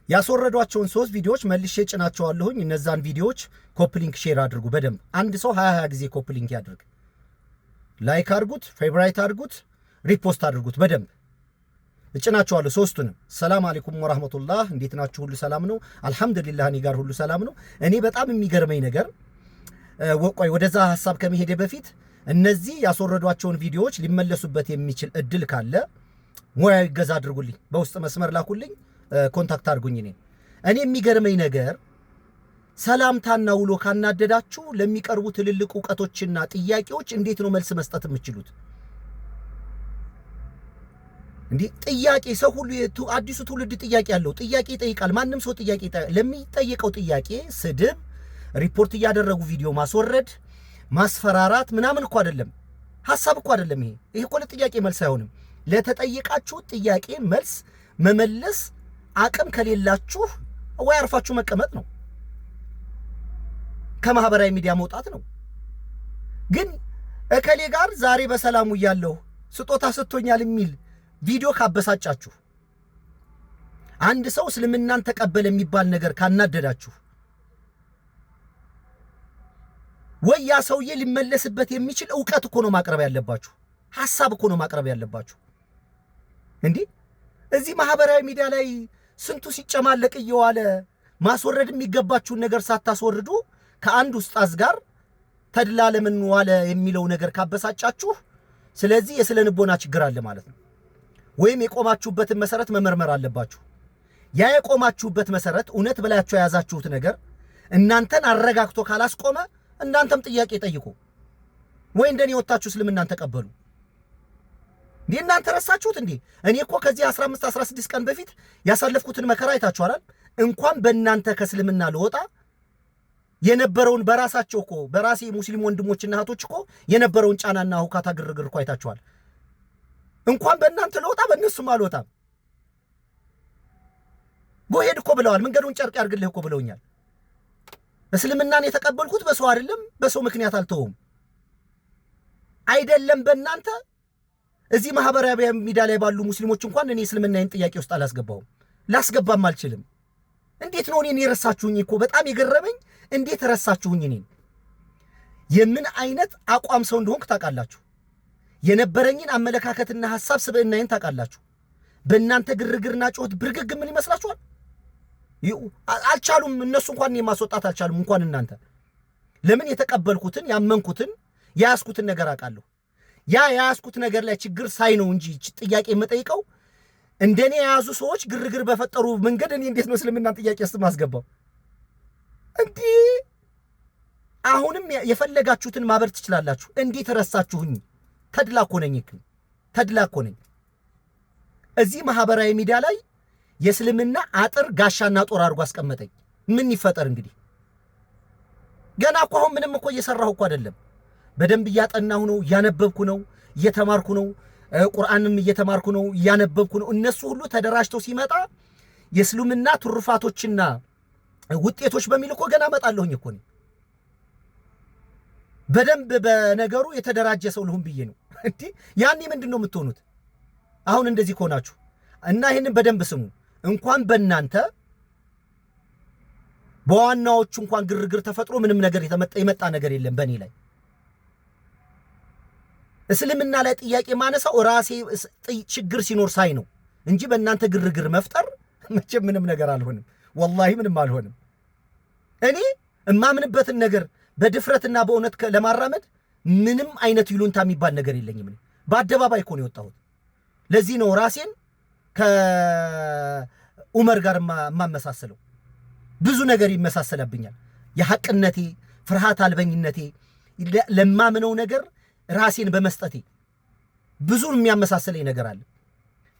ያስወረዷቸውን 3 ቪዲዮዎች መልሼ ጭናቸዋለሁኝ። እነዛን ቪዲዮዎች ኮፕሊንክ ሼር አድርጉ በደንብ አንድ ሰው 20 ጊዜ ኮፕሊንክ ያድርግ። ላይክ አድርጉት፣ ፌቨራይት አድርጉት፣ ሪፖስት አድርጉት በደንብ እጭናቸዋለሁ 3ቱንም። ሰላም አለይኩም ወራህመቱላህ። እንዴት ናችሁ? ሁሉ ሰላም ነው? አልহামዱሊላህ እኔ ጋር ሁሉ ሰላም ነው። እኔ በጣም የሚገርመኝ ነገር ቆይ ወደዛ ሐሳብ ከመሄደ በፊት እነዚህ ያስወረዷቸውን ቪዲዮዎች ሊመለሱበት የሚችል እድል ካለ ሙያዊ ገዛ አድርጉልኝ፣ በውስጥ መስመር ላኩልኝ፣ ኮንታክት አድርጉኝ። እኔ የሚገርመኝ ነገር ሰላምታና ውሎ ካናደዳችሁ ለሚቀርቡ ትልልቅ ዕውቀቶችና ጥያቄዎች እንዴት ነው መልስ መስጠት የምትችሉት? እንዴ ጥያቄ ሰው ሁሉ አዲሱ ትውልድ ጥያቄ ያለው ጥያቄ ይጠይቃል። ማንም ሰው ጥያቄ ለሚጠየቀው ጥያቄ ስድብ፣ ሪፖርት እያደረጉ ቪዲዮ ማስወረድ፣ ማስፈራራት ምናምን እኮ አይደለም፣ ሐሳብ እኮ አይደለም። ይሄ እኮ ለጥያቄ መልስ አይሆንም። ለተጠየቃችሁ ጥያቄ መልስ መመለስ አቅም ከሌላችሁ ወይ አርፋችሁ መቀመጥ ነው፣ ከማህበራዊ ሚዲያ መውጣት ነው። ግን እከሌ ጋር ዛሬ በሰላሙ እያለሁ ስጦታ ሰጥቶኛል የሚል ቪዲዮ ካበሳጫችሁ፣ አንድ ሰው እስልምናን ተቀበለ የሚባል ነገር ካናደዳችሁ፣ ወይ ያ ሰውዬ ሊመለስበት የሚችል ዕውቀት እኮ ነው ማቅረብ ያለባችሁ፣ ሐሳብ እኮ ነው ማቅረብ ያለባችሁ። እንዴ እዚህ ማህበራዊ ሚዲያ ላይ ስንቱ ሲጨማለቅ እየዋለ ማስወረድ የሚገባችሁን ነገር ሳታስወርዱ ከአንድ ኡስታዝ ጋር ተድላ ለምን ዋለ የሚለው ነገር ካበሳጫችሁ፣ ስለዚህ የስነ ልቦና ችግር አለ ማለት ነው። ወይም የቆማችሁበትን መሰረት መመርመር አለባችሁ። ያ የቆማችሁበት መሰረት እውነት ብላችሁ የያዛችሁት ነገር እናንተን አረጋግቶ ካላስቆመ እናንተም ጥያቄ ጠይቁ፣ ወይ እንደኔ ወጣችሁ እስልምናን ተቀበሉ። እናንተ ረሳችሁት እንዴ? እኔ እኮ ከዚህ 15 16 ቀን በፊት ያሳለፍኩትን መከራ አይታችኋል። እንኳን በእናንተ ከእስልምና ልወጣ የነበረውን በራሳቸው እኮ በራሴ ሙስሊም ወንድሞችና እህቶች እኮ የነበረውን ጫናና ሁካታ ግርግር እኮ አይታችኋል። እንኳን በእናንተ ልወጣ በእነሱም አልወጣም። ጎሄድ እኮ ብለዋል። መንገዱን ጨርቅ ያርግልህ እኮ ብለውኛል። እስልምናን የተቀበልኩት በሰው አይደለም፣ በሰው ምክንያት አልተውም። አይደለም በእናንተ እዚህ ማህበራዊ ሚዲያ ላይ ባሉ ሙስሊሞች እንኳን እኔ እስልምናን ጥያቄ ውስጥ አላስገባውም፣ ላስገባም አልችልም። እንዴት ነው እኔን የረሳችሁኝ? እኮ በጣም የገረመኝ እንዴት ረሳችሁኝ? እኔን የምን አይነት አቋም ሰው እንደሆንኩ ታውቃላችሁ። የነበረኝን አመለካከትና ሐሳብ ስብዕናዬን ታውቃላችሁ። በእናንተ ግርግርና ጩኸት ብርግግ ምን ይመስላችኋል? አልቻሉም። እነሱ እንኳን እኔን ማስወጣት አልቻሉም፣ እንኳን እናንተ። ለምን? የተቀበልኩትን ያመንኩትን ያያዝኩትን ነገር አውቃለሁ። ያ ያያዝኩት ነገር ላይ ችግር ሳይ ነው እንጂ ጥያቄ የምጠይቀው እንደኔ የያዙ ሰዎች ግርግር በፈጠሩ መንገድ እኔ እንዴት ነው እስልምናን ጥያቄ ውስጥ ማስገባው? እንዴ አሁንም የፈለጋችሁትን ማበር ትችላላችሁ። እንዴት ረሳችሁኝ? ተድላ እኮ ነኝ፣ ተድላ እኮ ነኝ። እዚህ ማህበራዊ ሚዲያ ላይ የእስልምና አጥር ጋሻና ጦር አድርጎ አስቀመጠኝ። ምን ይፈጠር እንግዲህ? ገና እኮ አሁን ምንም እኮ እየሰራሁ እኮ አይደለም። በደንብ እያጠናሁ ነው፣ እያነበብኩ ነው፣ እየተማርኩ ነው፣ ቁርአንም እየተማርኩ ነው፣ እያነበብኩ ነው። እነሱ ሁሉ ተደራጅተው ሲመጣ የእስልምና ትሩፋቶችና ውጤቶች በሚል እኮ ገና እመጣለሁኝ እኮ ነኝ። በደንብ በነገሩ የተደራጀ ሰው ልሁን ብዬ ነው። እንዴ ያኔ ምንድነው የምትሆኑት? አሁን እንደዚህ ከሆናችሁ እና ይሄንን በደንብ ስሙ። እንኳን በእናንተ በዋናዎቹ እንኳን ግርግር ተፈጥሮ ምንም ነገር የመጣ ነገር የለም በእኔ ላይ። እስልምና ላይ ጥያቄ ማነሳው ራሴ ችግር ሲኖር ሳይ ነው እንጂ በእናንተ ግርግር መፍጠር መቼም ምንም ነገር አልሆንም። ወላሂ ምንም አልሆንም። እኔ እማምንበትን ነገር በድፍረትና በእውነት ለማራመድ ምንም አይነት ይሉንታ የሚባል ነገር የለኝም። በአደባባይ እኮ ነው የወጣሁት። ለዚህ ነው ራሴን ከዑመር ጋር ማመሳሰለው። ብዙ ነገር ይመሳሰለብኛል። የሐቅነቴ፣ ፍርሃት አልበኝነቴ፣ ለማምነው ነገር ራሴን በመስጠቴ ብዙ የሚያመሳሰለኝ ነገር አለ።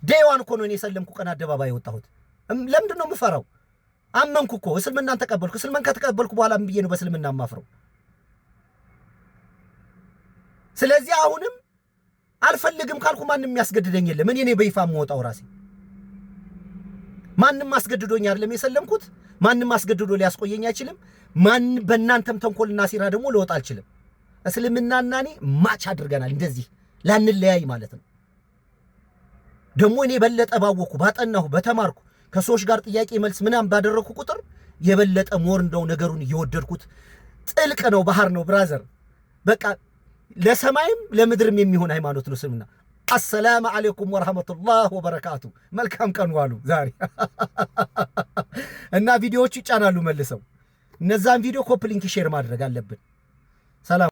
ዴዋን እኮ ነው እኔ ሰለምኩ ቀን አደባባይ የወጣሁት። ለምንድን ነው የምፈራው? አመንኩ እኮ እስልምናን ተቀበልኩ። እስልምናን ከተቀበልኩ በኋላ ምን ብዬ ነው በእስልምና ማፍረው? ስለዚህ አሁንም አልፈልግም ካልኩ ማንንም ያስገድደኝ የለም። እኔ በይፋ የምወጣው ራሴ። ማንንም አስገድዶኝ አይደለም የሰለምኩት። ማንንም አስገድዶ ሊያስቆየኝ አይችልም። በእናንተም ተንኮልና ሴራ ደግሞ ልወጣ አልችልም። እስልምናና እኔ ማች አድርገናል፣ እንደዚህ ላንለያይ ማለት ነው። ደግሞ እኔ በለጠ ባወኩ፣ ባጠናሁ፣ በተማርኩ ከሰዎች ጋር ጥያቄ መልስ ምናምን ባደረኩ ቁጥር የበለጠ ሞር እንደው ነገሩን እየወደድኩት ጥልቅ ነው፣ ባህር ነው ብራዘር። በቃ ለሰማይም ለምድርም የሚሆን ሃይማኖት ነው እስልምና። አሰላሙ አለይኩም ወራህመቱላህ ወበረካቱ። መልካም ቀን ዋሉ ዛሬ እና ቪዲዮዎቹ ይጫናሉ መልሰው። እነዛን ቪዲዮ ኮፕ ሊንክ ሼር ማድረግ አለብን። ሰላም